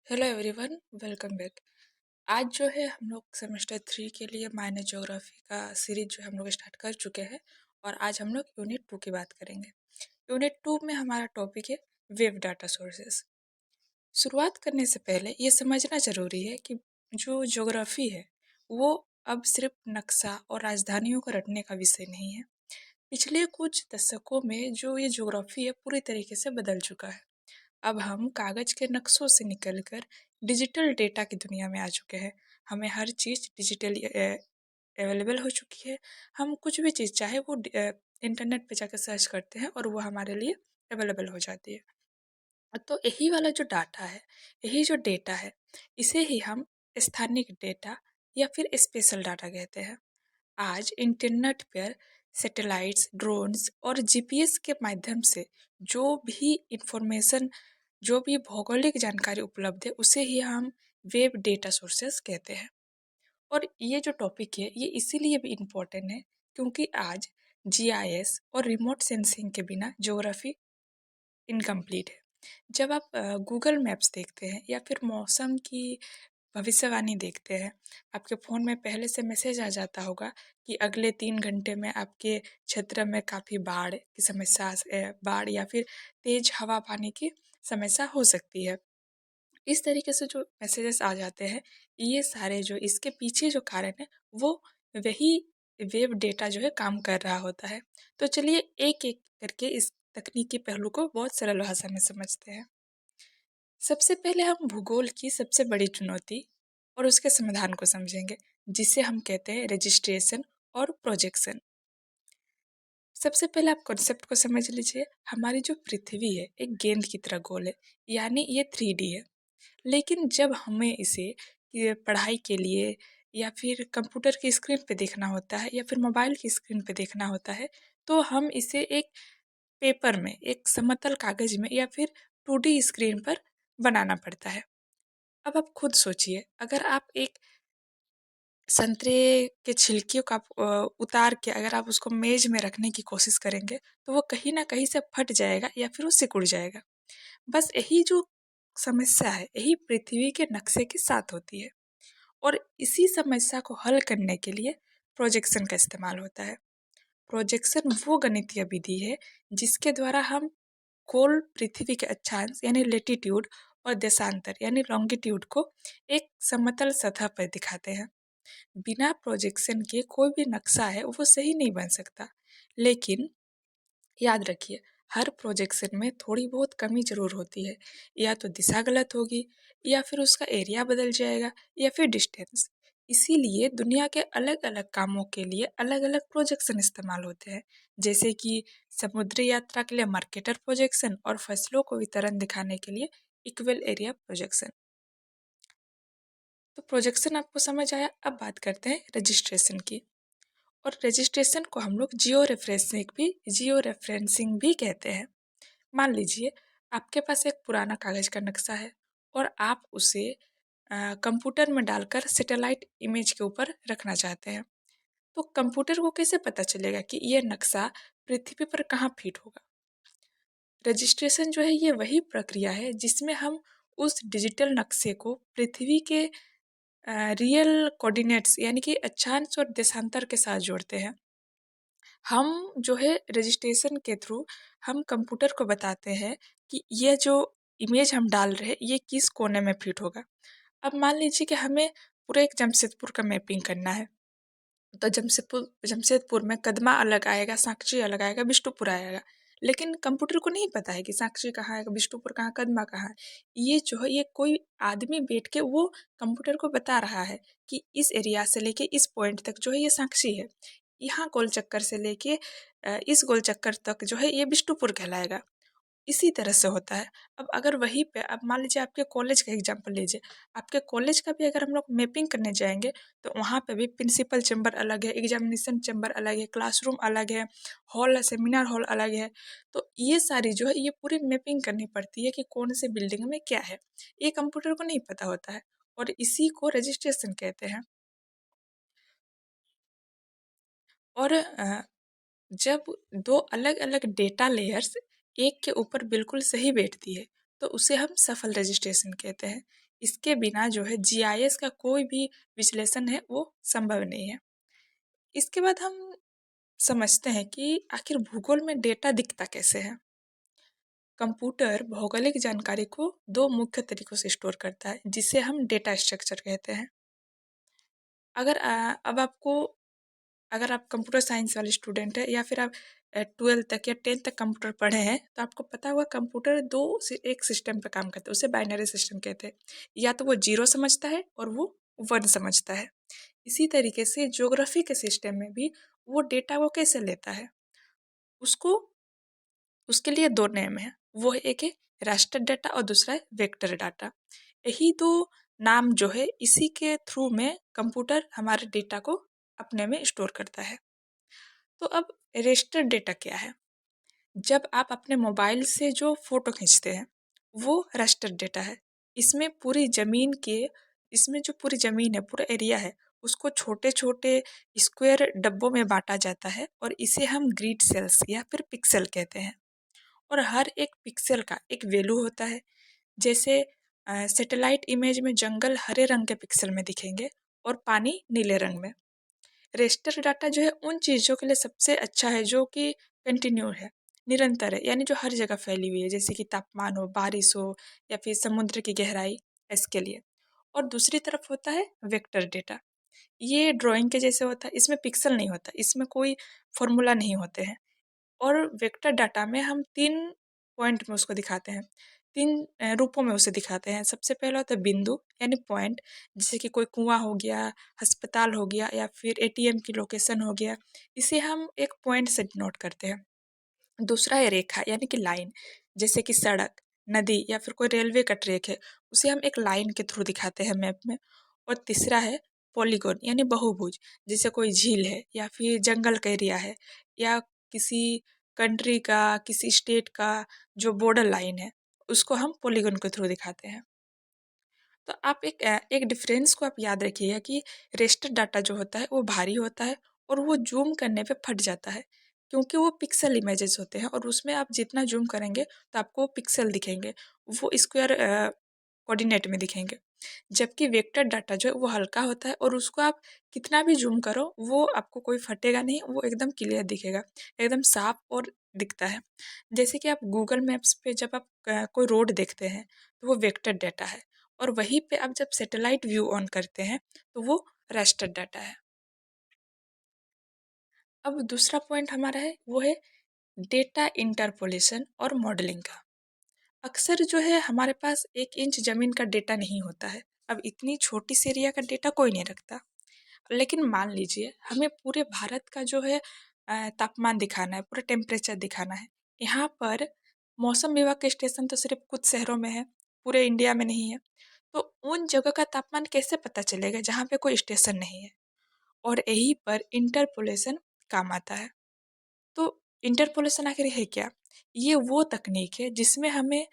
Hello everyone, welcome back. आज जो है हम लोग सेमेस्टर 3 के लिए माइनर ज्योग्राफी का सीरीज जो है हम लोग स्टार्ट कर चुके हैं और आज हम लोग यूनिट 2 की बात करेंगे। यूनिट 2 में हमारा टॉपिक है वेव डाटा सोर्सेस। शुरुआत करने से पहले ये समझना ज़रूरी है कि जो ज्योग्राफी है वो अब सिर्फ नक्शा और राजधानियों को रटने का विषय नहीं है। पिछले कुछ दशकों में जो ये ज्योग्राफी है पूरी तरीके से बदल चुका है। अब हम कागज़ के नक्शों से निकलकर डिजिटल डेटा की दुनिया में आ चुके हैं। हमें हर चीज़ डिजिटली अवेलेबल हो चुकी है। हम कुछ भी चीज़ चाहे वो इंटरनेट पे जाकर सर्च करते हैं और वो हमारे लिए अवेलेबल हो जाती है। तो यही वाला जो डाटा है, यही जो डेटा है, इसे ही हम स्थानिक डेटा या फिर स्पेशल डाटा कहते हैं। आज इंटरनेट पर सैटेलाइट्स, ड्रोन्स और जीपीएस के माध्यम से जो भी इंफॉर्मेशन, जो भी भौगोलिक जानकारी उपलब्ध है, उसे ही हम वेब डेटा सोर्सेस कहते हैं। और ये जो टॉपिक है ये इसीलिए भी इम्पोर्टेंट है क्योंकि आज जीआईएस और रिमोट सेंसिंग के बिना ज्योग्राफी इनकम्प्लीट है। जब आप गूगल मैप्स देखते हैं या फिर मौसम की भविष्यवाणी देखते हैं, आपके फ़ोन में पहले से मैसेज आ जाता होगा कि अगले 3 घंटे में आपके क्षेत्र में काफ़ी बाढ़ की समस्या बाढ़ या फिर तेज हवा पानी की समस्या हो सकती है। इस तरीके से जो मैसेजेस आ जाते हैं, ये सारे जो इसके पीछे जो कारण है वो वही वेव डेटा जो है काम कर रहा होता है। तो चलिए एक एक करके इस तकनीकी पहलू को बहुत सरल भाषा में समझते हैं। सबसे पहले हम भूगोल की सबसे बड़ी चुनौती और उसके समाधान को समझेंगे, जिसे हम कहते हैं रजिस्ट्रेशन और प्रोजेक्शन। सबसे पहले आप कॉन्सेप्ट को समझ लीजिए। हमारी जो पृथ्वी है एक गेंद की तरह गोल है, यानी ये 3D है। लेकिन जब हमें इसे ये पढ़ाई के लिए या फिर कंप्यूटर की स्क्रीन पे देखना होता है या फिर मोबाइल की स्क्रीन पे देखना होता है, तो हम इसे एक पेपर में, एक समतल कागज में या फिर 2D स्क्रीन पर बनाना पड़ता है। अब आप खुद सोचिए, अगर आप एक संतरे के छिलकियों का उतार के अगर आप उसको मेज में रखने की कोशिश करेंगे, तो वो कहीं ना कहीं से फट जाएगा या फिर वो सिकुड़ जाएगा। बस यही जो समस्या है, यही पृथ्वी के नक्शे के साथ होती है। और इसी समस्या को हल करने के लिए प्रोजेक्शन का इस्तेमाल होता है। प्रोजेक्शन वो गणितीय विधि है जिसके द्वारा हम गोल पृथ्वी के अक्षांश यानी लेटीट्यूड और देशांतर यानी लॉन्गिट्यूड को एक समतल सतह पर दिखाते हैं। बिना प्रोजेक्शन के कोई भी नक्शा है वो सही नहीं बन सकता। लेकिन याद रखिए, हर प्रोजेक्शन में थोड़ी बहुत कमी ज़रूर होती है। या तो दिशा गलत होगी, या फिर उसका एरिया बदल जाएगा, या फिर डिस्टेंस। इसीलिए दुनिया के अलग अलग कामों के लिए अलग अलग प्रोजेक्शन इस्तेमाल होते हैं। जैसे कि समुद्री यात्रा के लिए मार्केटर प्रोजेक्शन और फसलों को वितरण दिखाने के लिए इक्वल एरिया प्रोजेक्शन। तो प्रोजेक्शन आपको समझ आया। अब बात करते हैं रजिस्ट्रेशन की। और रजिस्ट्रेशन को हम लोग जियो रेफरेंसिंग भी कहते हैं। मान लीजिए आपके पास एक पुराना कागज़ का नक्शा है और आप उसे कंप्यूटर में डालकर सैटेलाइट इमेज के ऊपर रखना चाहते हैं। तो कंप्यूटर को कैसे पता चलेगा कि ये नक्शा पृथ्वी पर कहाँ फिट होगा? रजिस्ट्रेशन जो है ये वही प्रक्रिया है जिसमें हम उस डिजिटल नक्शे को पृथ्वी के रियल कोऑर्डिनेट्स यानी कि अक्षांश और देशांतर के साथ जोड़ते हैं। हम जो है रजिस्ट्रेशन के थ्रू हम कंप्यूटर को बताते हैं कि ये जो इमेज हम डाल रहे हैं ये किस कोने में फिट होगा। अब मान लीजिए कि हमें पूरे एक जमशेदपुर का मैपिंग करना है। तो जमशेदपुर जमशेदपुर में कदमा अलग आएगा, साकची अलग आएगा, बिष्टुपुर आएगा। लेकिन कंप्यूटर को नहीं पता है कि साकची कहाँ है, बिष्टुपुर कहाँ, कदमा कहाँ है। ये जो है ये कोई आदमी बैठ के वो कंप्यूटर को बता रहा है कि इस एरिया से लेके इस पॉइंट तक जो है ये साकची है। यहाँ गोल चक्कर से लेके इस गोल चक्कर तक जो है ये बिष्टुपुर कहलाएगा। इसी तरह से होता है। अब अगर वहीं पे अब मान लीजिए आपके कॉलेज का एग्जांपल लीजिए, आपके कॉलेज का भी अगर हम लोग मैपिंग करने जाएँगे, तो वहाँ पे भी प्रिंसिपल चैम्बर अलग है, एग्जामिनेशन चैम्बर अलग है, क्लासरूम अलग है, हॉल सेमिनार हॉल अलग है। तो ये सारी जो है ये पूरी मैपिंग करनी पड़ती है कि कौन सी बिल्डिंग में क्या है। ये कंप्यूटर को नहीं पता होता है और इसी को रजिस्ट्रेशन कहते हैं। और जब 2 अलग-अलग डेटा लेयर्स एक के ऊपर बिल्कुल सही बैठती है, तो उसे हम सफल रजिस्ट्रेशन कहते हैं। इसके बिना जो है जीआईएस का कोई भी विश्लेषण है वो संभव नहीं है। इसके बाद हम समझते हैं कि आखिर भूगोल में डेटा दिखता कैसे है। कंप्यूटर भौगोलिक जानकारी को दो मुख्य तरीकों से स्टोर करता है, जिसे हम डेटा स्ट्रक्चर कहते हैं। अब आपको, अगर आप कंप्यूटर साइंस वाले स्टूडेंट हैं या फिर आप 12th तक या 10th तक कंप्यूटर पढ़े हैं, तो आपको पता होगा कंप्यूटर दो से एक सिस्टम पे काम करता है, उसे बाइनरी सिस्टम कहते हैं। या तो वो जीरो समझता है और वो वन समझता है। इसी तरीके से ज्योग्राफी के सिस्टम में भी वो डेटा को कैसे लेता है, उसको उसके लिए दो नेम है। वो एक है रास्टर डाटा और दूसरा है वेक्टर डाटा। यही दो नाम जो है, इसी के थ्रू में कंप्यूटर हमारे डेटा को अपने में स्टोर करता है। तो अब रेस्टर डेटा क्या है? जब आप अपने मोबाइल से जो फोटो खींचते हैं वो रास्टर डेटा है। इसमें पूरी ज़मीन के इसमें जो पूरी ज़मीन है, पूरा एरिया है, उसको छोटे छोटे स्क्वायर डब्बों में बांटा जाता है और इसे हम ग्रिड सेल्स या फिर पिक्सल कहते हैं। और हर एक पिक्सल का एक वैल्यू होता है। जैसे सैटेलाइट इमेज में जंगल हरे रंग के पिक्सल में दिखेंगे और पानी नीले रंग में। रेस्टर डाटा जो है उन चीज़ों के लिए सबसे अच्छा है जो कि कंटिन्यू है, निरंतर है, यानी जो हर जगह फैली हुई है, जैसे कि तापमान हो, बारिश हो या फिर समुद्र की गहराई, इसके लिए। और दूसरी तरफ होता है वेक्टर डेटा। ये ड्राइंग के जैसे होता है, इसमें पिक्सल नहीं होता, इसमें कोई फॉर्मूला नहीं होते हैं। और वेक्टर डाटा में हम 3 पॉइंट में उसको दिखाते हैं, 3 रूपों में उसे दिखाते हैं। सबसे पहला होता है बिंदु यानी पॉइंट, जैसे कि कोई कुआँ हो गया, अस्पताल हो गया या फिर एटीएम की लोकेशन हो गया, इसे हम एक पॉइंट से डिनोट करते हैं। दूसरा है रेखा यानी कि लाइन, जैसे कि सड़क, नदी या फिर कोई रेलवे का ट्रैक है, उसे हम एक लाइन के थ्रू दिखाते हैं मैप में। और तीसरा है पॉलीगॉन यानी बहुभुज, जैसे कोई झील है या फिर जंगल का एरिया है या किसी कंट्री का, किसी स्टेट का जो बॉर्डर लाइन है, उसको हम पॉलीगॉन के थ्रू दिखाते हैं। तो आप एक डिफरेंस को आप याद रखिएगा कि रेस्टर डाटा जो होता है वो भारी होता है और वो जूम करने पे फट जाता है, क्योंकि वो पिक्सल इमेजेस होते हैं और उसमें आप जितना जूम करेंगे तो आपको पिक्सल दिखेंगे, वो स्क्वायर कोऑर्डिनेट में दिखेंगे। जबकि वेक्टर डाटा जो है वो हल्का होता है और उसको आप कितना भी जूम करो वो आपको कोई फटेगा नहीं, वो एकदम क्लियर दिखेगा, एकदम साफ और दिखता है। जैसे कि आप गूगल मैप्स पे जब आप कोई रोड देखते हैं तो वो वेक्टर डाटा है, और वहीं पे आप जब सैटेलाइट व्यू ऑन करते हैं तो वो रास्टर डाटा है। अब दूसरा पॉइंट हमारा है वो है डेटा इंटरपोलेशन और मॉडलिंग का। अक्सर जो है हमारे पास 1 इंच ज़मीन का डेटा नहीं होता है। अब इतनी छोटी सी एरिया का डेटा कोई नहीं रखता। लेकिन मान लीजिए हमें पूरे भारत का जो है तापमान दिखाना है, पूरा टेम्परेचर दिखाना है। यहाँ पर मौसम विभाग के स्टेशन तो सिर्फ कुछ शहरों में है, पूरे इंडिया में नहीं है। तो उन जगह का तापमान कैसे पता चलेगा जहाँ पे कोई स्टेशन नहीं है? और यहीं पर इंटरपोलेशन काम आता है। तो इंटरपोलेशन आखिर है क्या? ये वो तकनीक है जिसमें हमें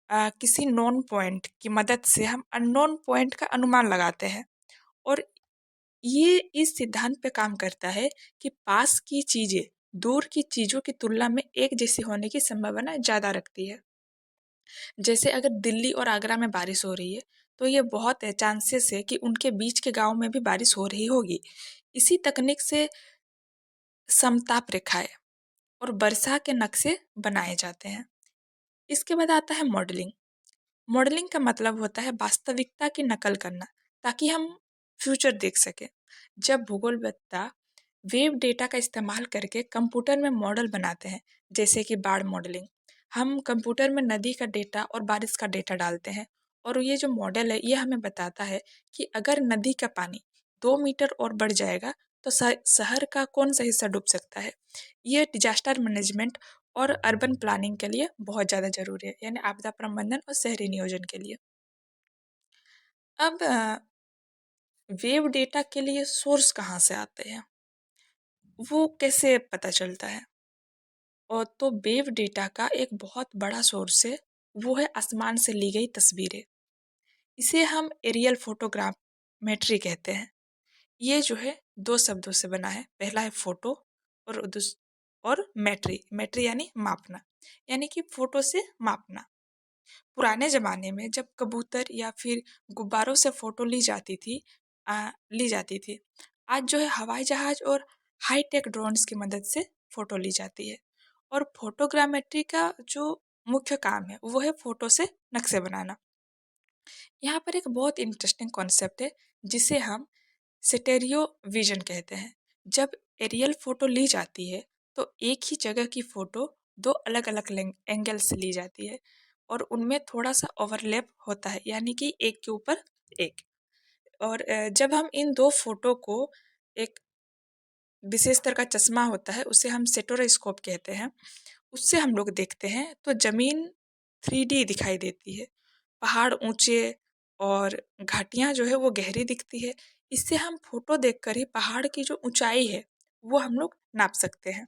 किसी नोन पॉइंट की मदद से हम अननोन पॉइंट का अनुमान लगाते हैं। और ये इस सिद्धांत पे काम करता है कि पास की चीज़ें दूर की चीज़ों की तुलना में एक जैसी होने की संभावना ज़्यादा रखती है। जैसे अगर दिल्ली और आगरा में बारिश हो रही है तो ये बहुत है चांसेस है कि उनके बीच के गांव में भी बारिश हो रही होगी। इसी तकनीक से समताप रेखाएं और वर्षा के नक्शे बनाए जाते हैं। इसके बाद आता है मॉडलिंग। मॉडलिंग का मतलब होता है वास्तविकता की नकल करना, ताकि हम फ्यूचर देख सकें। जब भूगोलवेत्ता वेव डेटा का इस्तेमाल करके कंप्यूटर में मॉडल बनाते हैं, जैसे कि बाढ़ मॉडलिंग, हम कंप्यूटर में नदी का डेटा और बारिश का डेटा डालते हैं और ये जो मॉडल है ये हमें बताता है कि अगर नदी का पानी 2 मीटर और बढ़ जाएगा तो शहर का कौन सा हिस्सा डूब सकता है। ये डिजास्टर मैनेजमेंट और अर्बन प्लानिंग के लिए बहुत ज़्यादा ज़रूरी है, यानी आपदा प्रबंधन और शहरी नियोजन के लिए। अब वेव डेटा के लिए सोर्स कहाँ से आते हैं, वो कैसे पता चलता है? और तो वेव डेटा का एक बहुत बड़ा सोर्स है, वो है आसमान से ली गई तस्वीरें। इसे हम एरियल फोटोग्रामेट्री कहते हैं। ये जो है दो शब्दों से बना है, पहला है फोटो और और मैट्री। मैट्री यानी मापना, यानी कि फोटो से मापना। पुराने ज़माने में जब कबूतर या फिर गुब्बारों से फ़ोटो ली जाती थी। आज जो है हवाई जहाज़ और हाई-टेक ड्रोन्स की मदद से फ़ोटो ली जाती है। और फ़ोटोग्रामेट्री का जो मुख्य काम है, वो है फ़ोटो से नक्शे बनाना। यहाँ पर एक बहुत इंटरेस्टिंग कॉन्सेप्ट है, जिसे हम स्टेरियो विज़न कहते हैं। जब एरियल फ़ोटो ली जाती है, तो एक ही जगह की फ़ोटो 2 अलग-अलग एंगल से ली जाती है और उनमें थोड़ा-सा ओवरलैप होता है, यानी कि एक के ऊपर एक। और जब हम इन 2 फ़ोटो को एक विशेष तरह का चश्मा होता है, उसे हम सेटोरोस्कोप कहते हैं, उससे हम लोग देखते हैं, तो ज़मीन 3D दिखाई देती है। पहाड़ ऊँचे और घाटियाँ जो है वो गहरी दिखती है। इससे हम फ़ोटो देखकर ही पहाड़ की जो ऊँचाई है, वो हम लोग नाप सकते हैं।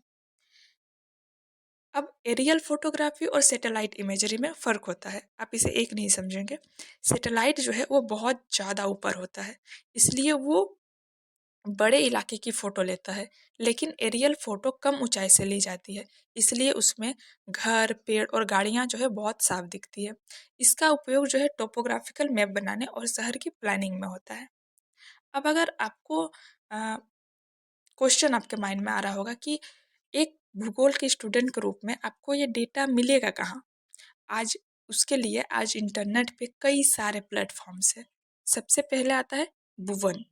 अब एरियल फ़ोटोग्राफ़ी और सैटेलाइट इमेजरी में फ़र्क होता है। आप इसे एक नहीं समझेंगे। सैटेलाइट जो है वो बहुत ज़्यादा ऊपर होता है, इसलिए वो बड़े इलाके की फ़ोटो लेता है, लेकिन एरियल फ़ोटो कम ऊँचाई से ली जाती है, इसलिए उसमें घर, पेड़ और गाड़ियाँ जो है बहुत साफ दिखती है। इसका उपयोग जो है टोपोग्राफ़िकल मैप बनाने और शहर की प्लानिंग में होता है। अब अगर आपको क्वेश्चन आपके माइंड में आ रहा होगा कि एक भूगोल के स्टूडेंट के रूप में आपको ये डेटा मिलेगा कहाँ? आज उसके लिए आज इंटरनेट पे कई सारे प्लेटफ़ॉर्म्स हैं। सबसे पहले आता है भुवन,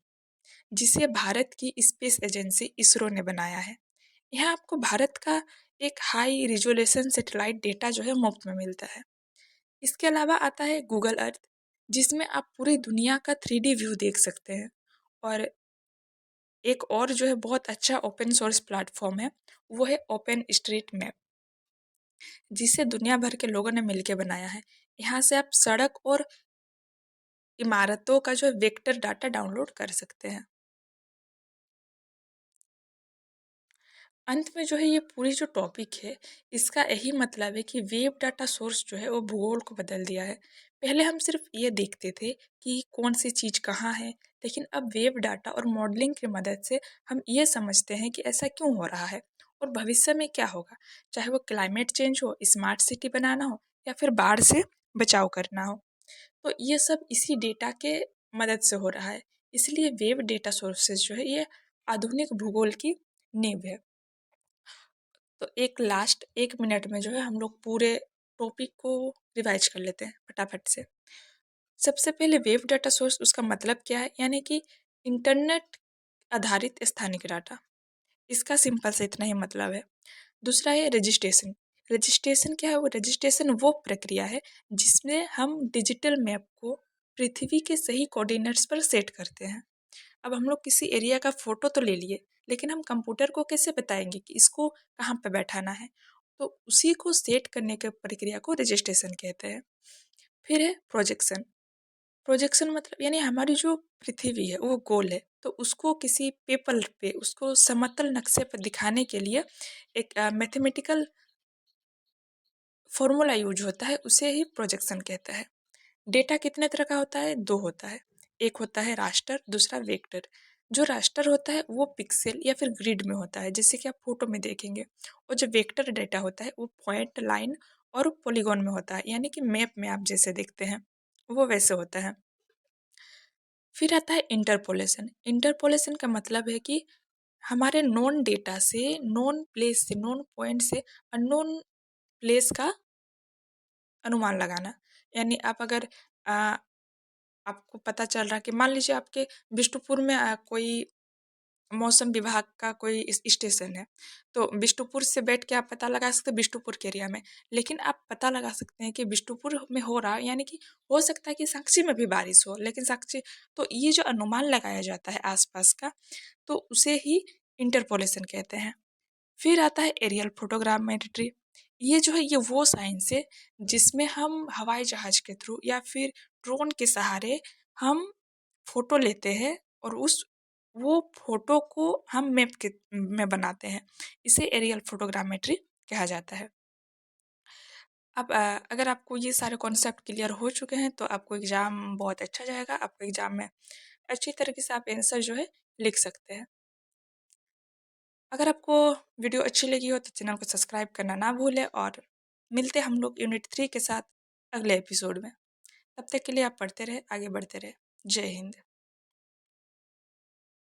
जिसे भारत की स्पेस एजेंसी इसरो ने बनाया है। यहाँ आपको भारत का एक हाई रिज़ॉल्यूशन सैटेलाइट डेटा जो है मुफ्त में मिलता है। इसके अलावा आता है गूगल अर्थ, जिसमें आप पूरी दुनिया का 3D व्यू देख सकते हैं। और एक और जो है बहुत अच्छा ओपन सोर्स प्लेटफ़ॉर्म है, वो है ओपन स्ट्रीट मैप, जिसे दुनिया भर के लोगों ने मिलके बनाया है। यहाँ से आप सड़क और इमारतों का जो है वेक्टर डाटा डाउनलोड कर सकते हैं। अंत में जो है ये पूरी जो टॉपिक है, इसका यही मतलब है कि वेब डाटा सोर्स जो है वो भूगोल को बदल दिया है। पहले हम सिर्फ ये देखते थे कि कौन सी चीज़ कहाँ है, लेकिन अब वेब डाटा और मॉडलिंग की मदद से हम ये समझते हैं कि ऐसा क्यों हो रहा है और भविष्य में क्या होगा। चाहे वो क्लाइमेट चेंज हो, स्मार्ट सिटी बनाना हो या फिर बाढ़ से बचाव करना हो, तो ये सब इसी डेटा के मदद से हो रहा है। इसलिए वेब डेटा सोर्सेज जो है ये आधुनिक भूगोल की नींव है। तो एक लास्ट 1 मिनट में जो है हम लोग पूरे टॉपिक को रिवाइज कर लेते हैं फटाफट से। सबसे पहले वेब डाटा सोर्स, उसका मतलब क्या है? यानी कि इंटरनेट आधारित स्थानिक डाटा। इसका सिंपल से इतना ही मतलब है। दूसरा है रजिस्ट्रेशन। रजिस्ट्रेशन क्या है? वो रजिस्ट्रेशन वो प्रक्रिया है जिसमें हम डिजिटल मैप को पृथ्वी के सही कोऑर्डिनेट्स पर सेट करते हैं। अब हम लोग किसी एरिया का फ़ोटो तो ले लिए, लेकिन हम कंप्यूटर को कैसे बताएँगे कि इसको कहाँ पे बैठाना है? तो उसी को सेट करने के प्रक्रिया को रजिस्ट्रेशन कहते हैं। फिर है प्रोजेक्शन। प्रोजेक्शन मतलब यानी हमारी जो पृथ्वी है वो गोल है, तो उसको किसी पेपर पे उसको समतल नक्शे पर दिखाने के लिए एक मैथमेटिकल फ़ॉर्मूला यूज़ होता है, उसे ही प्रोजेक्शन कहते हैं। डेटा कितने तरह का होता है? 2 होता है। एक होता है रास्टर, दूसरा वेक्टर। जो रास्टर होता है वो पिक्सेल या फिर ग्रिड में होता है, जैसे कि आप फ़ोटो में देखेंगे। और जो वेक्टर डेटा होता है वो पॉइंट, लाइन और पॉलीगॉन में होता है, यानी कि मैप में आप जैसे देखते हैं, वो वैसे होता है। फिर आता है इंटरपोलेशन। इंटरपोलेशन का मतलब है कि हमारे नोन डेटा से, नोन प्लेस से, नोन पॉइंट से अननोन प्लेस का अनुमान लगाना। यानी आप अगर अ, आपको पता चल रहा है कि मान लीजिए आपके बिष्टुपुर में कोई मौसम विभाग का कोई स्टेशन है, तो बिष्टुपुर से बैठ के आप पता लगा सकते हैं बिष्टुपुर के एरिया में। लेकिन आप पता लगा सकते हैं कि बिष्टुपुर में हो रहा है, यानी कि हो सकता है कि साक्षी में भी बारिश हो, लेकिन साक्षी, तो ये जो अनुमान लगाया जाता है आसपास का, तो उसे ही इंटरपोलेशन कहते हैं। फिर आता है एरियल फोटोग्रामेट्री। ये जो है ये वो साइंस है जिसमें हम हवाई जहाज के थ्रू या फिर ड्रोन के सहारे हम फोटो लेते हैं और उस वो फोटो को हम मैप के में बनाते हैं। इसे एरियल फोटोग्रामेट्री कहा जाता है। अब अगर आपको ये सारे कॉन्सेप्ट क्लियर हो चुके हैं तो आपको एग्ज़ाम बहुत अच्छा जाएगा। आपको एग्ज़ाम में अच्छी तरीके से आप आंसर जो है लिख सकते हैं। अगर आपको वीडियो अच्छी लगी हो तो चैनल को सब्सक्राइब करना ना भूलें और मिलते हैं हम लोग यूनिट 3 के साथ। अगले एपिसोड में। तब तक के लिए आप पढ़ते रहे, आगे बढ़ते रहे। जय हिंद।